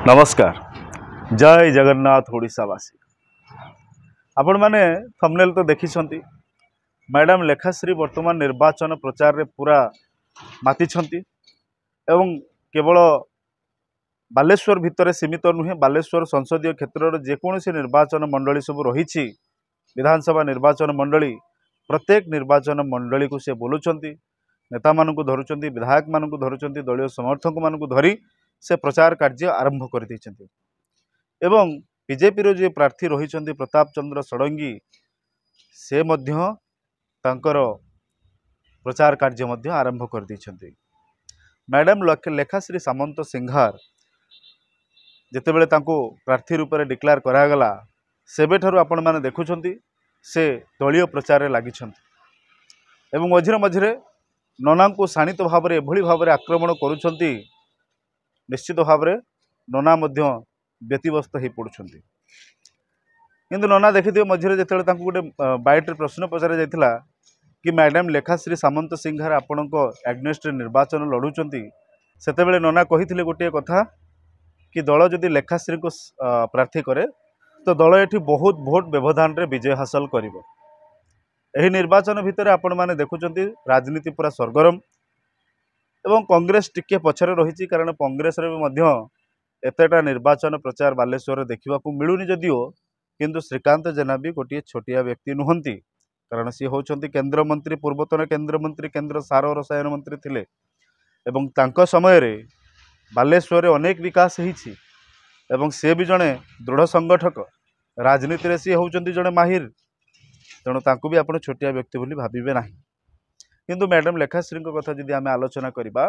नमस्कार जय जगन्नाथ ओडिशावासी आपण माने थंबनेल तो देखिछंती मैडम लेखाश्री वर्तमान निर्वाचन प्रचार रे पूरा मातिछंती एवं केवल बालेश्वर भितर सीमित नुहे बालेश्वर संसदीय क्षेत्र जेकोसी निर्वाचन मंडली सब रही विधानसभा निर्वाचन मंडली प्रत्येक निर्वाचन मंडली को से बोलुचंती नेता मानू धरुचंती विधायक मानू धरुचंती दलीय समर्थक मानू धरी से प्रचार कार्य आरंभ कर देइछंती एवं बीजेपी रो जे प्रार्थी रही प्रताप चंद्र षडंगी से मध्य तांकर प्रचार कार्य मध्य आरंभ कर देइछंती। मैडम लेखाश्री सामंत सिंघार जेतेबेले तांको प्रार्थी रूप में डिक्लेयर करागला सेबे ठारू आपण माने देखुछंती से दलीय प्रचार रे लागिछंती एवं मझिरे मझिरे नना को शाणित भाव एभली भाव आक्रमण करुछंती। निश्चित भाव में नना मध्य व्यतिव्यस्त हो पड़ुछंती किंतु नना देखिए मझे जो गोटे बाइट प्रश्न पचार जाता कि मैडम लेखाश्री सामंत सिंघार आपण एग्नेस्ट निर्वाचन लड़ुचंती सेतेबेले नना कही गोटे कथा कि दल जदि लेखाश्री को प्रार्थी करे तो दल ये बहुत भोट व्यवधान रे विजय हासिल करिवो। एही निर्वाचन भितर आपण माने देखुचंती राजनीति पूरा सरगरम एवं कांग्रेस टिके पछरे रही कारण कांग्रेस एतेटा निर्वाचन प्रचार बालेश्वर देखा मिलूनी जदिओ किंतु श्रीकांत जेना भी गोटे छोटिया व्यक्ति नुहंती कारण सी होचंती केंद्र मंत्री पूर्वतन केंद्र मंत्री केंद्र सार और रसायन मंत्री थिले एवं तांको समय रे बालेश्वर अनेक विकास होईछि एवं से भी जड़े दृढ़ संगठक राजनीति रे सी होचंती जड़े माहिर तेणु तांको भी आपण छोटिया व्यक्ति बोली भाबिबे नाही। किंतु मैडम लेखाश्री कथा जदि आम आलोचना करवा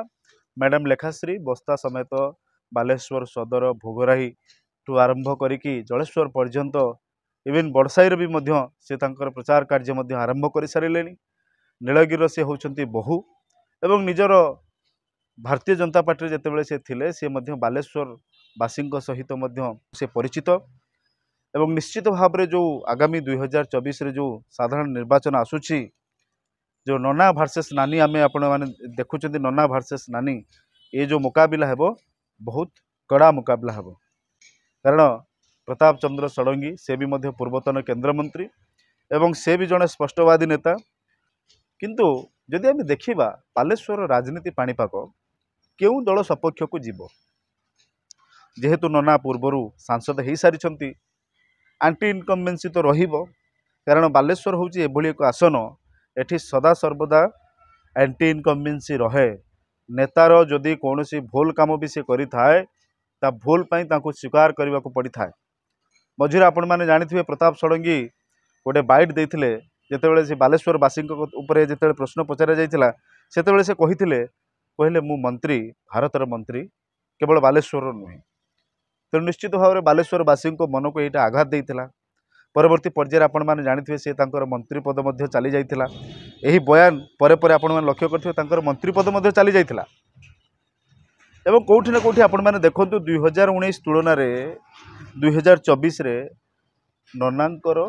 मैडम लेखाश्री बस्ता समेत बालेश्वर सदर भोगराही ठू आरंभ करिकी जलेश्वर पर्यंत इवेन बड़साई भी मध्य से तांकर प्रचार कार्य आरंभ कर सारे नीलगिरी से होचंती बहु एवं निजर भारतीय जनता पार्टी जितेबाला से थिले से मध्य बालेश्वर बासी सहित से परिचित एवं निश्चित भाव में जो आगामी 2024 रे जो साधारण निर्वाचन आसुची जो नना भार्सेस नानी आमे आपण माने देखुचंती नना भार्सेस नानी ये जो मुकाबला हेबो बहुत कड़ा मुकाबला हेबो कारण प्रताप चंद्र षडंगी से भी मध्य पूर्वतन केंद्र मंत्री एवं से भी जड़े स्पष्टवादी नेता किंतु जदि आम देखा बालेश्वर राजनीति पाणीपाग केउ दल सपक्ष को जीव जेहेतु नना पूर्वर सांसद हो सारी आंटी इनकम्बेन्सी तो रहिबो कारण बालेश्वर होची एभली एक आसन एठी सदा सर्वदा एंटी इनकम्बेन्सी रहे नेतार जदि कौन भूल कम भी से करिथाए ता भूल पाई तांको स्वीकार करने को पड़ी था। मझिरे आपण माने जानिथिबे प्रताप षडंगी गोटे बाइट देइथिले जेतेबेले से बालेश्वर बासी उपरे जेतेबेले प्रश्न पचारा जाइथिला सेतेबेले से कहिथिले कहले मु मंत्री भारतर मंत्री केवल बालेश्वर नुहे तो निश्चित भाव में बालेश्वर बासी मन को यहाँ आघात देइथिला। परवर्ती पर्यायर आपण माने जानिथिबे से तांकर मंत्री पद मध्य चली जाइथिला एही बयान परे परे आपण माने लक्ष्य करथिबे तांकर मंत्री पद मध्य चली जाइथिला एवं कोठी ना कोठी आपण माने देखंतु 2019 तुलना रे 2024 रे ननांकर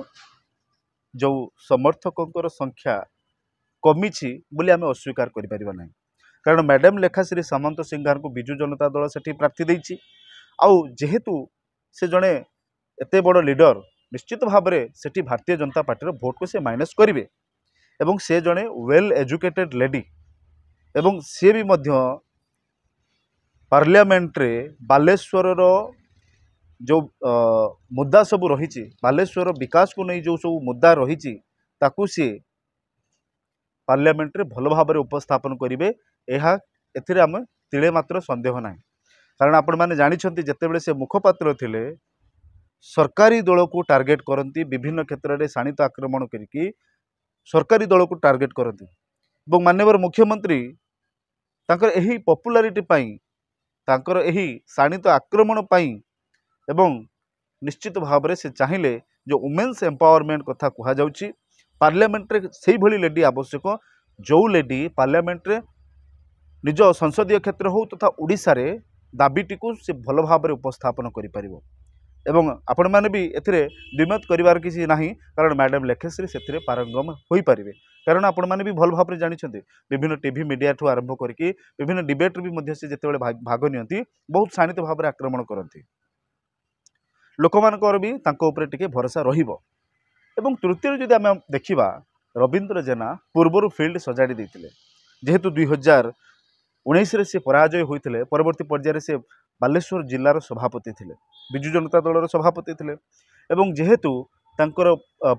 जो समर्थकों संख्या कमी बोली आम अस्वीकार करि परिबा नाही कारण मैडम लेखाश्री सामंत सिंघार को बिजु जनता दल सेठी प्रार्थी देइछि आउ जेहेतु से जड़े एते बड़ लीडर निश्चित भाव में सेठी भारतीय जनता पार्टी भोट को से माइनस करेंगे एवं से जड़े वेल एजुकेटेड लेडी एवं सी भी मध्य पार्लियामेंट रे बालेश्वर जो मुद्दा सब रही बालेश्वर विकास को नहीं जो सब मुद्दा रही ताकू सी पार्लियामेंट रे भल भाव में उपस्थापन करेंगे यह एथिरे आम तिले मात्र संदेह ना कारण आपण माने जानिछंती जेतेबेले से मुखपात्र थिले सरकारी दल को टार्गेट करती विभिन्न क्षेत्र में शाणित आक्रमण करके सरकारी दल को टार्गेट करती और माननीय मुख्यमंत्री तांकर एही पॉपुलारिटी पाई तांकर एही शाणित आक्रमण पाई एवं निश्चित भाव में से चाहिए जो वुमेन्स एम्पावरमेंट कथा कह जाउची पार्लियामेंट रे सेही भली लेडी आवश्यक जो लेडी पार्लियामेंट रे निज संसदीय क्षेत्र हो तथा ओडिशा रे दाबीटी को से भल भाव में उपस्थापन करिपारिबो एवं आपण माने भी एथिरे द्विमत करिवार किसी नाही कारण मैडम लेखाश्री से पारंगम होई पारिबे कारण आपण माने भी भल भाव में जानिछंती विभिन्न टीवी मीडिया ठू आरंभ करके विभिन्न डिबेट भी मध्य से जेतेबेले भाग नियंती बहुत शाणित भाव में आक्रमण करती। ଲୋକମାନଙ୍କର ବି ତାଙ୍କ ଉପରେ ଟିକେ ଭରସା ରହିବ। ଏବଂ ତୃତୀୟରେ ଯଦି ଆମେ ଦେଖିବା ରବୀନ୍ଦ୍ର ଜେନା ପୂର୍ବରୁ ଫିଲ୍ଡ ସଜାଡ଼ି ଦେଇଥିଲେ, ଯେହେତୁ 2019ରେ ସେ ପରାଜୟ ହୋଇଥିଲେ ପରବର୍ତ୍ତୀ ପର୍ଯ୍ୟାୟରେ ସେ ବାଲେଶ୍ୱର ଜିଲ୍ଲାର ସଭାପତି ଥିଲେ, ବିଜୁ ଜନତା ଦଳର ସଭାପତି ଥିଲେ। ଏବଂ ଯେହେତୁ ତାଙ୍କର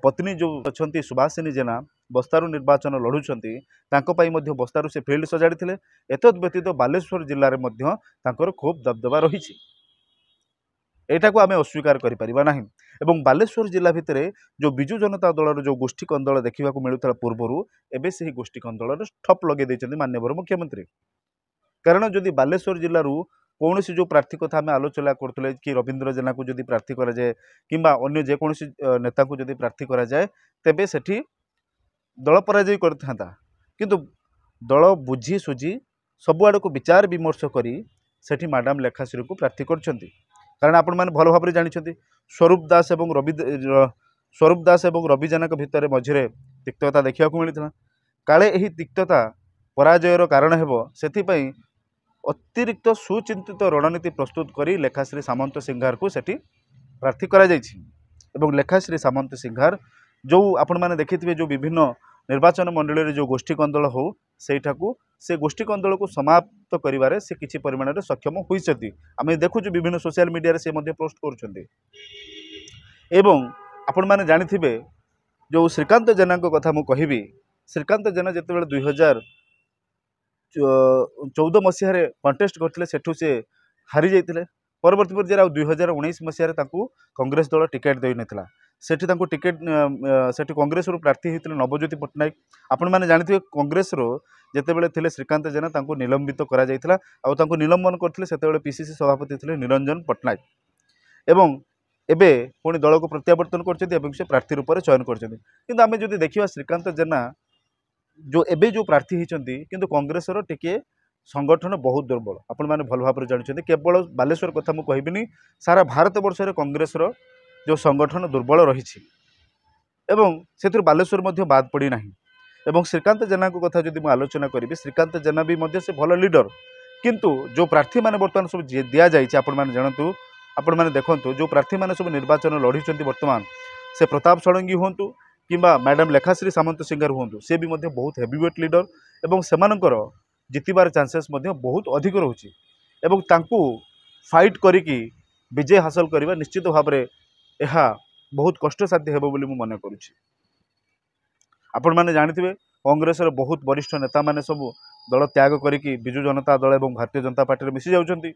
ପତ୍ନୀ ଯେଉଁ ଅଛନ୍ତି ସୁଭାଷିନୀ ଜେନା ବସ୍ତାରୁ ନିର୍ବାଚନ ଲଢ଼ୁଛନ୍ତି, ତାଙ୍କ ପାଇଁ ମଧ୍ୟ ବସ୍ତାରୁ ସେ ଫିଲ୍ଡ ସଜାଡ଼ିଥିଲେ। ଏତଦ୍ ବ୍ୟତୀତ ବାଲେଶ୍ୱର ଜିଲ୍ଲାରେ ମଧ୍ୟ ତାଙ୍କର ଖୁବ୍ ଦବଦବା ରହିଛି, ଏଇଟାକୁ ଆମେ ଅସ୍ୱୀକାର କରିପାରିବା ନାହିଁ। ଏବଂ ବାଲେଶ୍ୱର ଜିଲ୍ଲା ଭିତରେ ଯେଉଁ ବିଜୁ ଜନତା ଦଳର ଯେଉଁ ଗୋଷ୍ଠୀ କନ୍ଦଳ ଦେଖିବାକୁ ମିଳୁଥିଲା ପୂର୍ବରୁ, ଏବେ ସେହି ଗୋଷ୍ଠୀ କନ୍ଦଳରେ ଠପ୍ ଲଗାଇ ଦେଇଛନ୍ତି ମାନ୍ୟବର ମୁଖ୍ୟମନ୍ତ୍ରୀ। କାରଣ ଯଦି ବାଲେଶ୍ୱର ଜିଲ୍ଲାରୁ କୌଣସି ଯେଉଁ ପ୍ରାର୍ଥୀ କଥା ଆମେ ଆଲୋଚନା କରୁଥିଲେ କି ରବୀନ୍ଦ୍ର ଜେନାକୁ ଯଦି ପ୍ରାର୍ଥୀ କରାଯାଏ କିମ୍ବା ଅନ୍ୟ ଯେକୌଣସି ନେତାକୁ ଯଦି ପ୍ରାର୍ଥୀ କରାଯାଏ, ତେବେ ସେଠି ଦଳ ପରାଜୟ କରିଥାନ୍ତା। କିନ୍ତୁ ଦଳ ବୁଝି ସୁଝି ସବୁଆଡ଼କୁ ବିଚାର ବିମର୍ଶ କରି ସେଠି ମ୍ୟାଡ଼ାମ୍ ଲେଖାଶ୍ରୀଙ୍କୁ ପ୍ରାର୍ଥୀ କରିଛନ୍ତି। କାରଣ ଆପଣମାନେ ଭଲ ଭାବରେ ଜାଣିଛନ୍ତି ସ୍ୱରୂପ ଦାସ ଏବଂ ରବି ଜେନାଙ୍କ ଭିତରେ ମଝିରେ ତିକ୍ତତା ଦେଖିବାକୁ ମିଳିଥିଲା। କାଳେ ଏହି ତିକ୍ତତା ପରାଜୟର କାରଣ ହେବ, ସେଥିପାଇଁ ଅତିରିକ୍ତ ସୁଚିନ୍ତିତ ରଣନୀତି ପ୍ରସ୍ତୁତ କରି ଲେଖାଶ୍ରୀ ସାମନ୍ତ ସିଂହାରକୁ ସେଠି ପ୍ରାର୍ଥୀ କରାଯାଇଛି। ଏବଂ ଲେଖାଶ୍ରୀ ସାମନ୍ତ ସିଂହାର ଯେଉଁ ଆପଣମାନେ ଦେଖିଥିବେ ଯେଉଁ ବିଭିନ୍ନ ନିର୍ବାଚନ ମଣ୍ଡଳୀରେ ଯେଉଁ ଗୋଷ୍ଠୀ କନ୍ଦଳ ହେଉ, ସେଇଠାକୁ ସେ ଗୋଷ୍ଠୀ କନ୍ଦଳକୁ ସମାପ୍ତ କରିବାରେ ସେ କିଛି ପରିମାଣରେ ସକ୍ଷମ ହୋଇଛନ୍ତି। ଆମେ ଦେଖୁଛୁ ବିଭିନ୍ନ ସୋସିଆଲ ମିଡ଼ିଆରେ ସେ ମଧ୍ୟ ପୋଷ୍ଟ କରୁଛନ୍ତି। ଏବଂ ଆପଣମାନେ ଜାଣିଥିବେ ଯେଉଁ ଶ୍ରୀକାନ୍ତ ଜେନାଙ୍କ କଥା ମୁଁ କହିବି, ଶ୍ରୀକାନ୍ତ ଜେନା ଯେତେବେଳେ 2014 ମସିହାରେ କଣ୍ଟେଷ୍ଟ କରିଥିଲେ, ସେଠୁ ସେ ହାରି ଯାଇଥିଲେ। ପରବର୍ତ୍ତୀ ପର୍ଯ୍ୟାୟରେ ଆଉ 2019 ମସିହାରେ ତାଙ୍କୁ କଂଗ୍ରେସ ଦଳ ଟିକେଟ୍ ଦେଇନଥିଲା। ସେଠି ତାଙ୍କୁ ଟିକେଟ୍ ସେଠି କଂଗ୍ରେସରୁ ପ୍ରାର୍ଥୀ ହୋଇଥିଲେ ନବଜ୍ୟୋତି ପଟ୍ଟନାୟକ। ଆପଣମାନେ ଜାଣିଥିବେ କଂଗ୍ରେସର ଯେତେବେଳେ ଥିଲେ ଶ୍ରୀକାନ୍ତ ଜେନା, ତାଙ୍କୁ ନିଲମ୍ବିତ କରାଯାଇଥିଲା ଆଉ ତାଙ୍କୁ ନିଲମ୍ବନ କରିଥିଲେ ସେତେବେଳେ ପିସିସି ସଭାପତି ଥିଲେ ନିରଞ୍ଜନ ପଟ୍ଟନାୟକ। ଏବଂ ଏବେ ପୁଣି ଦଳକୁ ପ୍ରତ୍ୟାବର୍ତ୍ତନ କରିଛନ୍ତି ଏବଂ ସେ ପ୍ରାର୍ଥୀ ରୂପରେ ଚୟନ କରିଛନ୍ତି। କିନ୍ତୁ ଆମେ ଯଦି ଦେଖିବା ଶ୍ରୀକାନ୍ତ ଜେନା ଯେଉଁ ଏବେ ଯେଉଁ ପ୍ରାର୍ଥୀ ହୋଇଛନ୍ତି, କିନ୍ତୁ କଂଗ୍ରେସର ଟିକିଏ ସଂଗଠନ ବହୁତ ଦୁର୍ବଳ। ଆପଣମାନେ ଭଲ ଭାବରେ ଜାଣିଛନ୍ତି, କେବଳ ବାଲେଶ୍ୱର କଥା ମୁଁ କହିବିନି, ସାରା ଭାରତ ବର୍ଷରେ କଂଗ୍ରେସର ଯେଉଁ ସଂଗଠନ ଦୁର୍ବଳ ରହିଛି ଏବଂ ସେଥିରୁ ବାଲେଶ୍ୱର ମଧ୍ୟ ବାଦ୍ ପଡ଼ିନାହିଁ। ଏବଂ ଶ୍ରୀକାନ୍ତ ଜେନାଙ୍କ କଥା ଯଦି ମୁଁ ଆଲୋଚନା କରିବି, ଶ୍ରୀକାନ୍ତ ଜେନା ବି ମଧ୍ୟ ସେ ଭଲ ଲିଡର। କିନ୍ତୁ ଯେଉଁ ପ୍ରାର୍ଥୀମାନେ ବର୍ତ୍ତମାନ ସବୁ ଦିଆଯାଇଛି, ଆପଣମାନେ ଦେଖନ୍ତୁ ଯେଉଁ ପ୍ରାର୍ଥୀମାନେ ସବୁ ନିର୍ବାଚନ ଲଢ଼ିଛନ୍ତି ବର୍ତ୍ତମାନ, ସେ ପ୍ରତାପ ଷଡ଼ଙ୍ଗୀ ହୁଅନ୍ତୁ କିମ୍ବା ମ୍ୟାଡ଼ାମ୍ ଲେଖାଶ୍ରୀ ସାମନ୍ତ ସିଂହାର ହୁଅନ୍ତୁ, ସେ ବି ମଧ୍ୟ ବହୁତ ହେଭିୱେଟ୍ ଲିଡର ଏବଂ ସେମାନଙ୍କର ଜିତିବାର ଚାନ୍ସେସ୍ ମଧ୍ୟ ବହୁତ ଅଧିକ ରହୁଛି। ଏବଂ ତାଙ୍କୁ ଫାଇଟ୍ କରିକି ବିଜୟ ହାସଲ କରିବା ନିଶ୍ଚିତ ଭାବରେ ଏହା ବହୁତ କଷ୍ଟସାଧ୍ୟ ହେବ ବୋଲି ମୁଁ ମନେ କରୁଛି। ଆପଣମାନେ ଜାଣିଥିବେ କଂଗ୍ରେସର ବହୁତ ବରିଷ୍ଠ ନେତାମାନେ ସବୁ ଦଳ ତ୍ୟାଗ କରିକି ବିଜୁ ଜନତା ଦଳ ଏବଂ ଭାରତୀୟ ଜନତା ପାର୍ଟିରେ ମିଶି ଯାଉଛନ୍ତି।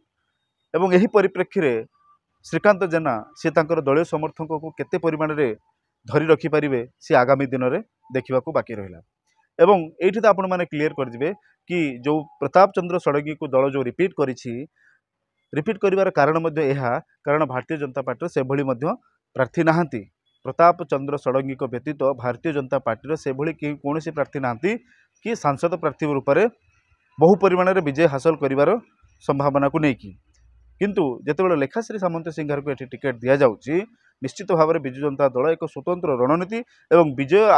ଏବଂ ଏହି ପରିପ୍ରେକ୍ଷୀରେ ଶ୍ରୀକାନ୍ତ ଜେନା ସେ ତାଙ୍କର ଦଳୀୟ ସମର୍ଥକଙ୍କୁ କେତେ ପରିମାଣରେ ଧରି ରଖିପାରିବେ, ସେ ଆଗାମୀ ଦିନରେ ଦେଖିବାକୁ ବାକି ରହିଲା। ଏବଂ ଏଇଠି ତ ଆପଣମାନେ କ୍ଲିୟର କରିଯିବେ କି ଯେଉଁ ପ୍ରତାପ ଚନ୍ଦ୍ର ଷଡ଼ଙ୍ଗୀକୁ ଦଳ ଯେଉଁ ରିପିଟ୍ କରିବାର କାରଣ ମଧ୍ୟ ଏହା, କାରଣ ଭାରତୀୟ ଜନତା ପାର୍ଟିର ସେଭଳି ମଧ୍ୟ ପ୍ରାର୍ଥୀ ନାହାନ୍ତି। ପ୍ରତାପ ଚନ୍ଦ୍ର ଷଡ଼ଙ୍ଗୀଙ୍କ ବ୍ୟତୀତ ଭାରତୀୟ ଜନତା ପାର୍ଟିର ସେଭଳି କୌଣସି ପ୍ରାର୍ଥୀ ନାହାନ୍ତି କି ସାଂସଦ ପ୍ରାର୍ଥୀ ରୂପରେ ବହୁ ପରିମାଣରେ ବିଜୟ ହାସଲ କରିବାର ସମ୍ଭାବନାକୁ ନେଇକି। କିନ୍ତୁ ଯେତେବେଳେ ଲେଖାଶ୍ରୀ ସାମନ୍ତ ସିଂହାରକୁ ଏଠି ଟିକେଟ୍ ଦିଆଯାଉଛି, ନିଶ୍ଚିତ ଭାବରେ ବିଜୁ ଜନତା ଦଳ ଏକ ସ୍ୱତନ୍ତ୍ର ରଣନୀତି ଏବଂ ବିଜୟର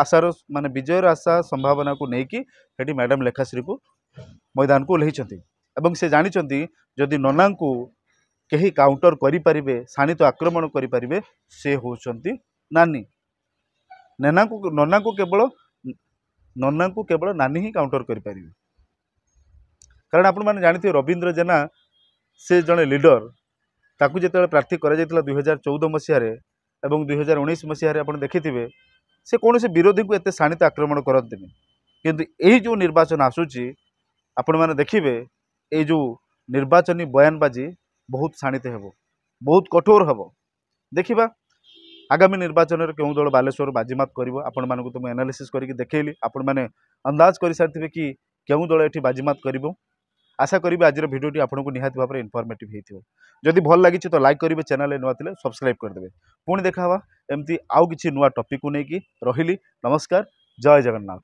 ଆଶା ସମ୍ଭାବନାକୁ ନେଇକି ସେଠି ମ୍ୟାଡ଼ାମ୍ ଲେଖାଶ୍ରୀକୁ ମଇଦାନକୁ ଓହ୍ଲାଇଛନ୍ତି। ଏବଂ ସେ ଜାଣିଛନ୍ତି ଯଦି ନନାଙ୍କୁ କେହି କାଉଣ୍ଟର କରିପାରିବେ, ଶାଣିତ ଆକ୍ରମଣ କରିପାରିବେ, ସେ ହେଉଛନ୍ତି ନାନୀ। ନନାଙ୍କୁ କେବଳ ନାନୀ ହିଁ କାଉଣ୍ଟର କରିପାରିବେ। କାରଣ ଆପଣମାନେ ଜାଣିଥିବେ ରବୀନ୍ଦ୍ର ଜେନା ସେ ଜଣେ ଲିଡର, ତାକୁ ଯେତେବେଳେ ପ୍ରାର୍ଥୀ କରାଯାଇଥିଲା 2014 ମସିହାରେ ଏବଂ 2019 ମସିହାରେ ଆପଣ ଦେଖିଥିବେ ସେ କୌଣସି ବିରୋଧୀଙ୍କୁ ଏତେ ଶାଣିତ ଆକ୍ରମଣ କରନ୍ତିନି। କିନ୍ତୁ ଏହି ଯେଉଁ ନିର୍ବାଚନ ଆସୁଛି, ଆପଣମାନେ ଦେଖିବେ ଏଇ ଯେଉଁ ନିର୍ବାଚନୀ ବୟାନବାଜି ବହୁତ ଶାଣିତ ହେବ, ବହୁତ କଠୋର ହେବ। ଦେଖିବା ଆଗାମୀ ନିର୍ବାଚନରେ କେଉଁ ଦଳ ବାଲେଶ୍ୱର ବାଜିମାତ କରିବ। ଆପଣମାନଙ୍କୁ ତ ମୁଁ ଆନାଲିସିସ୍ କରିକି ଦେଖେଇଲି, ଆପଣମାନେ ଅନ୍ଦାଜ କରିସାରିଥିବେ କି କେଉଁ ଦଳ ଏଠି ବାଜିମାତ କରିବ। आशा करी आज भिडियोटी आपको निहाती भाव में इनफॉर्मेटिव होती। जदि भल लगी तो लाइक करेंगे, चैनल नुआ थे सब्सक्राइब करदे। पुणी देखा एमती आउ कि नुआ टॉपिक को लेकिन रही। नमस्कार, जय जगन्नाथ।